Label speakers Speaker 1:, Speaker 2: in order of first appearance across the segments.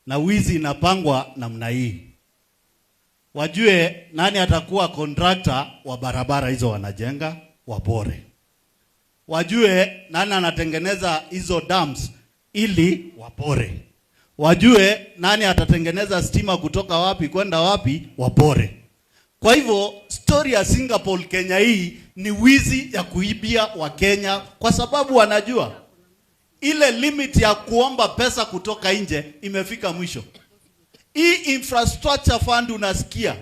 Speaker 1: na wizi inapangwa namna hii. Wajue nani atakuwa contractor wa barabara hizo wanajenga, wapore. Wajue nani anatengeneza hizo dams ili wapore. Wajue nani atatengeneza stima kutoka wapi kwenda wapi, wapore. Kwa hivyo story ya Singapore Kenya hii ni wizi ya kuibia wa Kenya, kwa sababu wanajua ile limit ya kuomba pesa kutoka nje imefika mwisho. Hii infrastructure fund unasikia,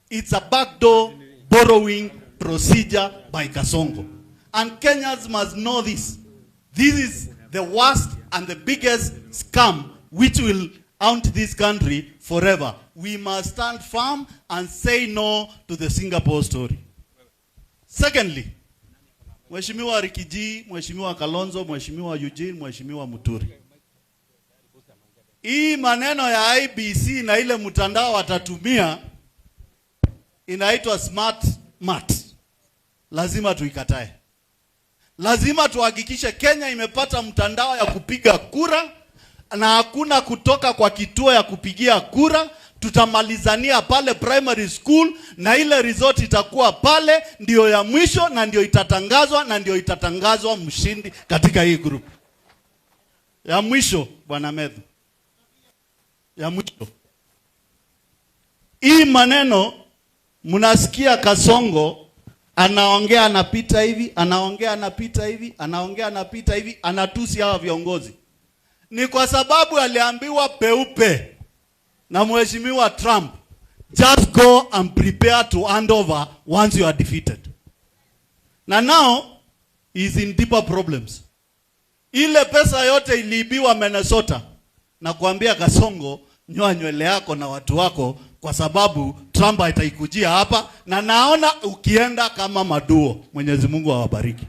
Speaker 1: it's a backdoor borrowing procedure by Kasongo. And Kenyans must know this. This is the worst and the biggest scam which will haunt this country forever. We must stand firm and say no to the Singapore story. Secondly, Mheshimiwa Rikiji, Mheshimiwa Kalonzo, Mheshimiwa Eugene, Mheshimiwa Muturi, hii maneno ya IBC na ile mtandao watatumia inaitwa smart mat. Lazima tuikatae. Lazima tuhakikishe Kenya imepata mtandao ya kupiga kura na hakuna kutoka kwa kituo ya kupigia kura. Tutamalizania pale primary school na ile resort itakuwa pale, ndio ya mwisho na ndio itatangazwa, na ndio itatangazwa mshindi katika hii group. Ya mwisho Bwana Medhu. Ya mwisho. Hii maneno mnasikia Kasongo anaongea anapita hivi, anaongea anapita hivi, anaongea anapita hivi, anatusi hawa viongozi. Ni kwa sababu aliambiwa peupe na Mheshimiwa Trump, just go and prepare to hand over once you are defeated. Na now is in deeper problems. Ile pesa yote iliibiwa Minnesota, na kuambia Kasongo, nyoa nywele yako na watu wako, kwa sababu Trump ataikujia hapa, na naona ukienda kama maduo. Mwenyezi Mungu awabariki.